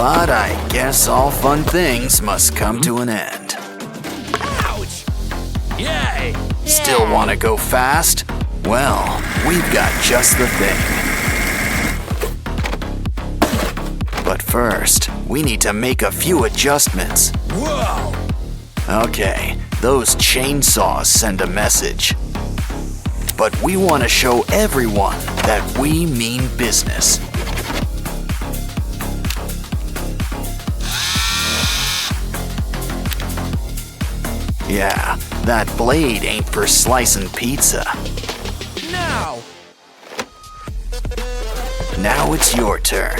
But I guess all fun things must come to an end. Ouch! Yay! Still want to go fast? Well, we've got just the thing. But first, we need to make a few adjustments. Whoa! Okay, those chainsaws send a message. But we want to show everyone that we mean business. Yeah, that blade ain't for slicing pizza. Now it's your turn.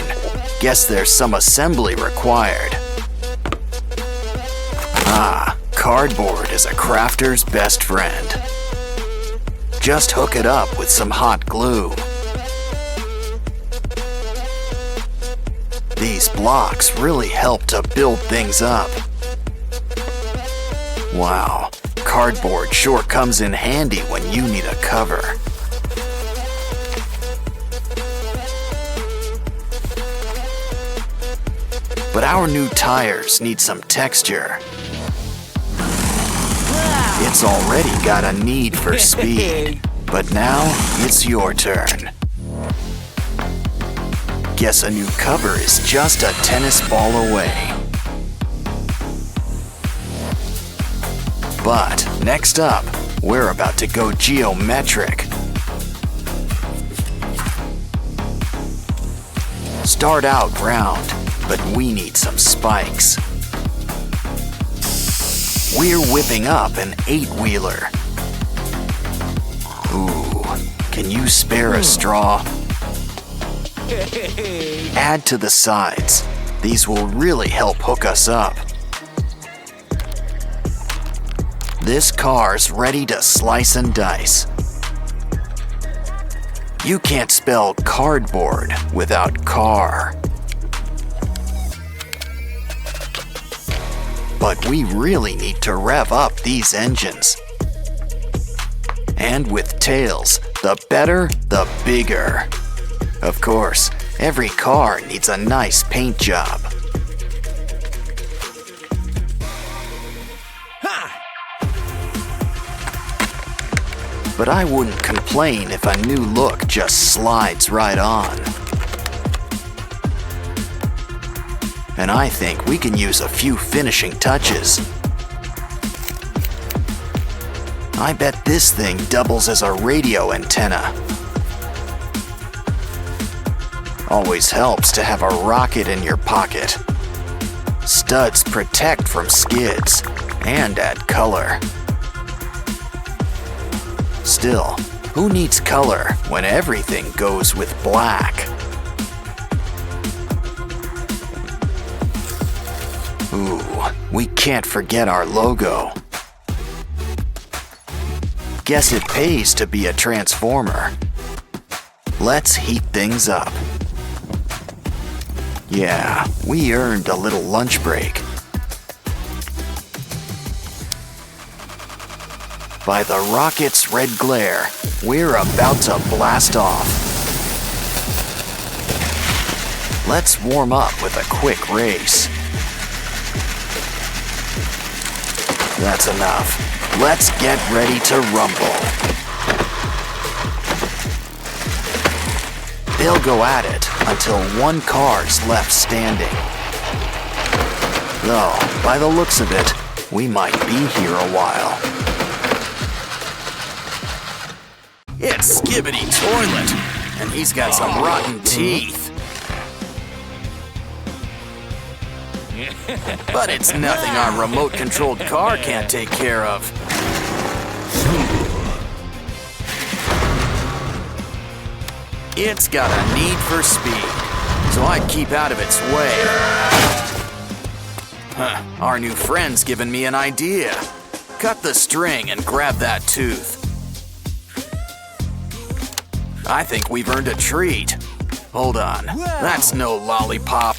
Guess there's some assembly required. Ah, cardboard is a crafter's best friend. Just hook it up with some hot glue. These blocks really help to build things up. Wow, cardboard sure comes in handy when you need a cover. But our new tires need some texture. It's already got a need for speed, but now it's your turn. Guess a new cover is just a tennis ball away. But next up, we're about to go geometric. Start out round, but we need some spikes. We're whipping up an 8-wheeler. Ooh, can you spare a straw? Add to the sides. These will really help hook us up. This car's ready to slice and dice. You can't spell cardboard without car. But we really need to rev up these engines. And with tails, the better, the bigger. Of course, every car needs a nice paint job. But I wouldn't complain if a new look just slides right on. And I think we can use a few finishing touches. I bet this thing doubles as a radio antenna. Always helps to have a rocket in your pocket. Studs protect from skids and add color. Still, who needs color when everything goes with black? Ooh, we can't forget our logo. Guess it pays to be a transformer. Let's heat things up. Yeah, we earned a little lunch break. By the rocket's red glare, we're about to blast off. Let's warm up with a quick race. That's enough. Let's get ready to rumble. They'll go at it until one car's left standing. Though, by the looks of it, we might be here a while. It's Skibidi Toilet, and he's got some rotten teeth. But it's nothing our remote-controlled car can't take care of. It's got a need for speed, so I'd keep out of its way. Our new friend's given me an idea. Cut the string and grab that tooth. I think we've earned a treat. Hold on, that's no lollipop.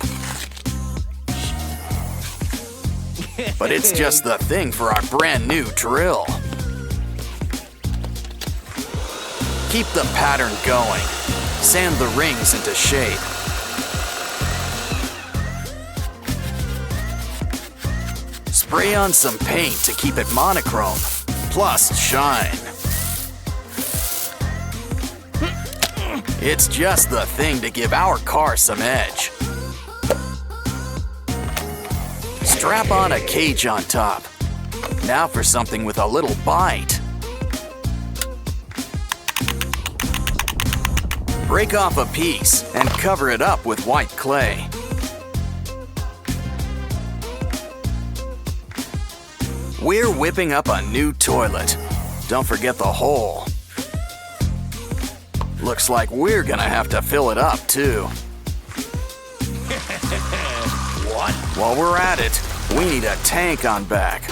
But it's just the thing for our brand new drill. Keep the pattern going. Sand the rings into shape. Spray on some paint to keep it monochrome, plus shine. It's just the thing to give our car some edge. Strap on a cage on top. Now for something with a little bite. Break off a piece and cover it up with white clay. We're whipping up a new toilet. Don't forget the hole. Looks like we're gonna have to fill it up too. What? While we're at it, we need a tank on back.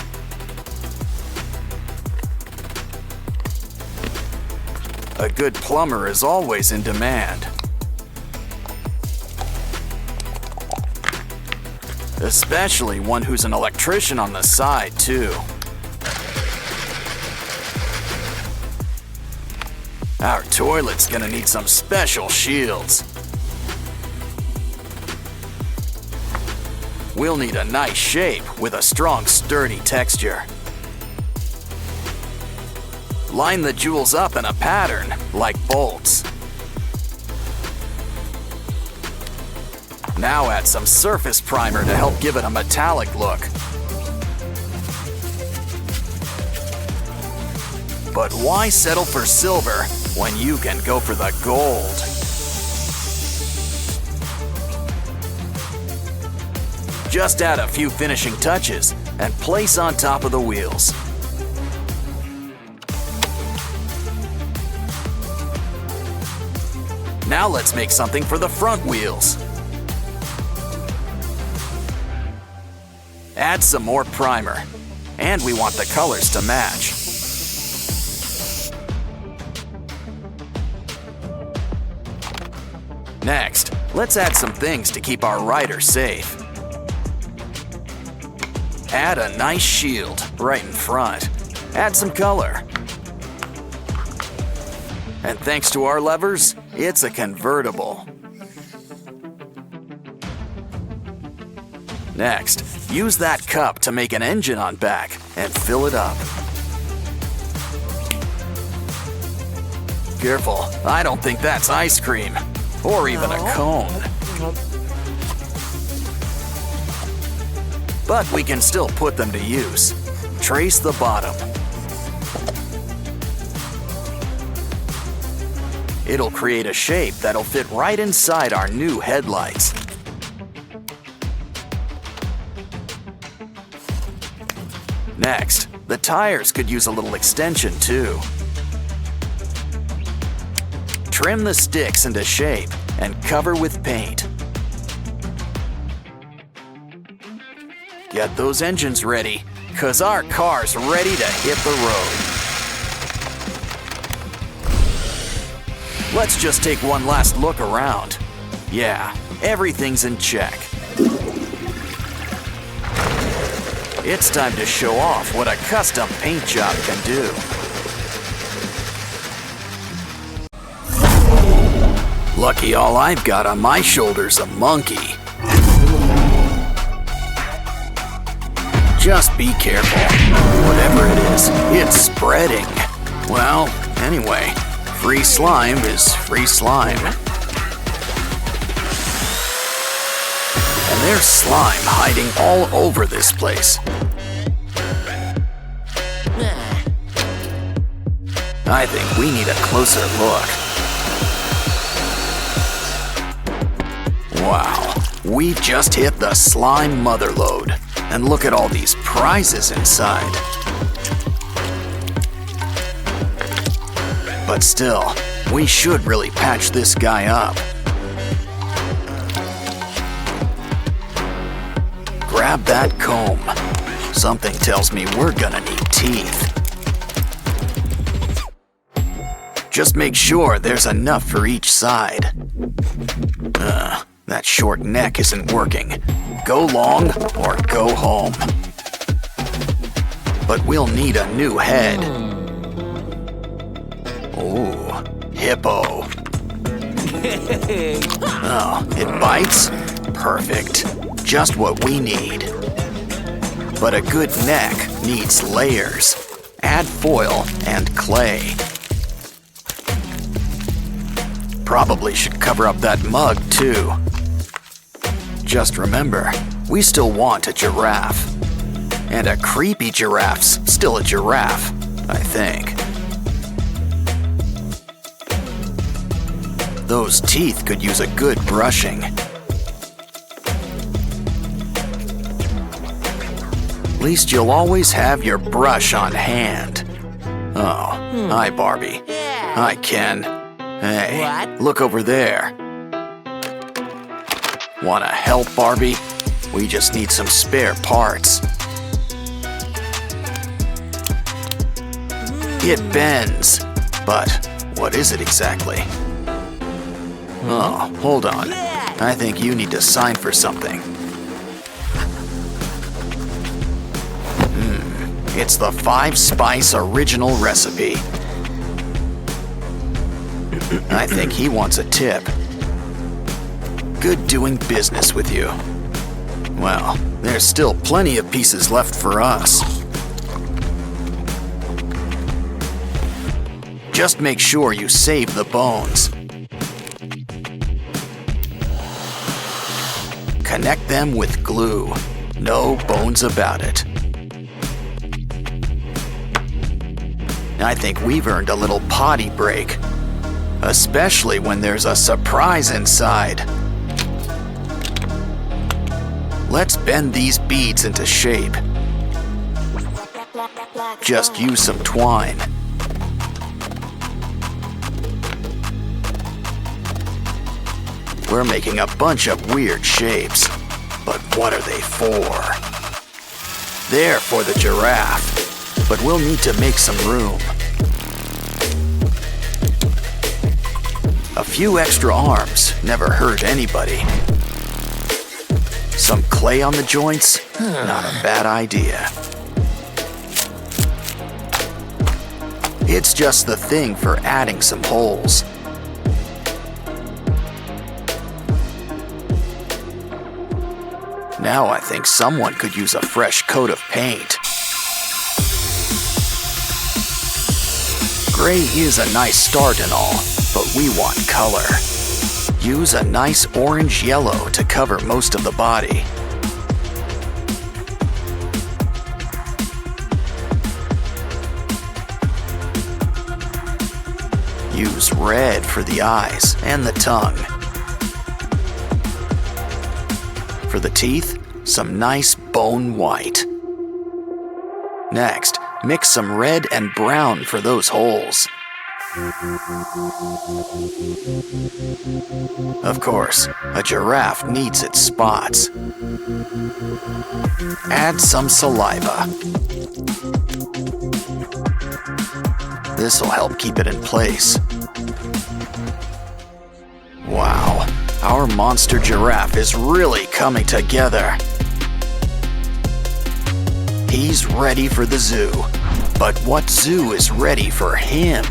A good plumber is always in demand. Especially one who's an electrician on the side, too. Our toilet's gonna need some special shields. We'll need a nice shape with a strong, sturdy texture. Line the jewels up in a pattern, like bolts. Now add some surface primer to help give it a metallic look. But why settle for silver when you can go for the gold? Just add a few finishing touches and place on top of the wheels. Now let's make something for the front wheels. Add some more primer, and we want the colors to match. Next, let's add some things to keep our rider safe. Add a nice shield right in front. Add some color. And thanks to our levers, it's a convertible. Next, use that cup to make an engine on back and fill it up. Careful, I don't think that's ice cream, or even a cone. But we can still put them to use. Trace the bottom. It'll create a shape that'll fit right inside our new headlights. Next, the tires could use a little extension too. Trim the sticks into shape and cover with paint. Get those engines ready, 'cause our car's ready to hit the road. Let's just take one last look around. Yeah, everything's in check. It's time to show off what a custom paint job can do. Lucky all I've got on my shoulder's a monkey. Just be careful. Whatever it is, it's spreading. Well, anyway, free slime is free slime. And there's slime hiding all over this place. I think we need a closer look. Wow, we've just hit the slime motherlode. And look at all these prizes inside. But still, we should really patch this guy up. Grab that comb. Something tells me we're gonna need teeth. Just make sure there's enough for each side. That short neck isn't working. Go long or go home. But we'll need a new head. Ooh, hippo. Oh, it bites? Perfect. Just what we need. But a good neck needs layers. Add foil and clay. Probably should cover up that mug too. Just remember, we still want a giraffe. And a creepy giraffe's still a giraffe, I think. Those teeth could use a good brushing. At least you'll always have your brush on hand. Oh, hi Barbie. Yeah. Hi Ken. Hey, What? look over there. Wanna help, Barbie? We just need some spare parts. It bends, but what is it exactly? Oh, hold on. Yeah. I think you need to sign for something. It's the 5-spice original recipe. I think he wants a tip. Good doing business with you. Well, there's still plenty of pieces left for us. Just make sure you save the bones. Connect them with glue. No bones about it. I think we've earned a little potty break. Especially when there's a surprise inside. Let's bend these beads into shape. Just use some twine. We're making a bunch of weird shapes. But what are they for? They're for the giraffe, but we'll need to make some room. A few extra arms never hurt anybody. Some clay on the joints? Not a bad idea. It's just the thing for adding some holes. Now I think someone could use a fresh coat of paint. Gray is a nice start and all, but we want color. Use a nice orange-yellow to cover most of the body. Use red for the eyes and the tongue. For the teeth, some nice bone white. Next, mix some red and brown for those holes. Of course, a giraffe needs its spots. Add some saliva. This'll help keep it in place. Wow, our monster giraffe is really coming together. He's ready for the zoo, but what zoo is ready for him?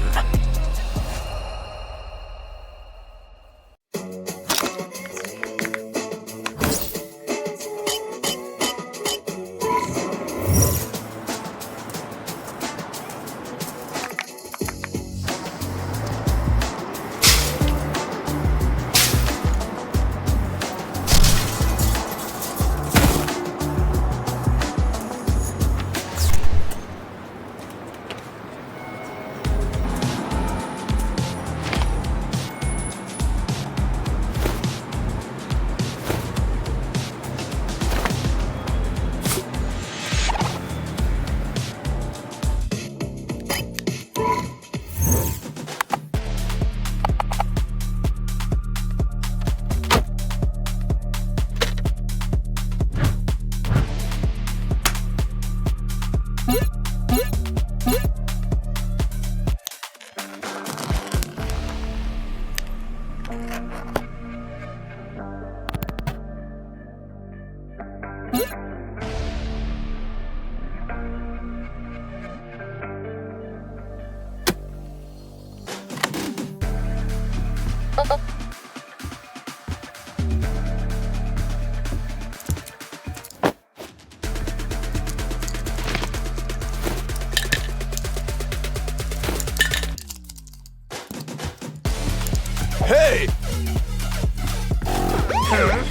Yes!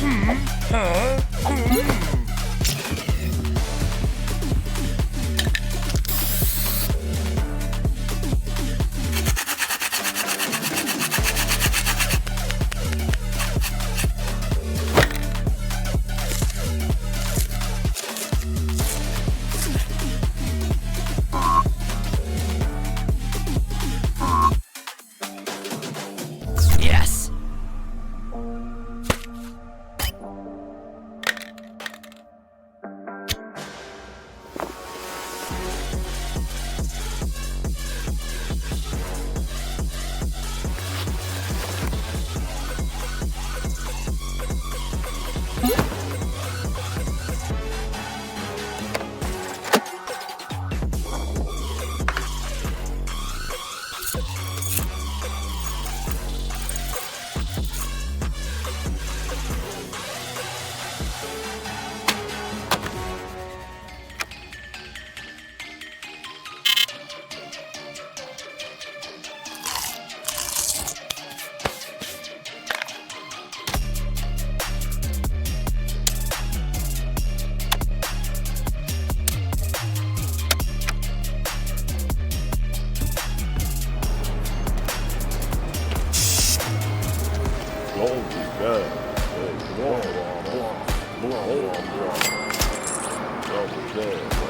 Double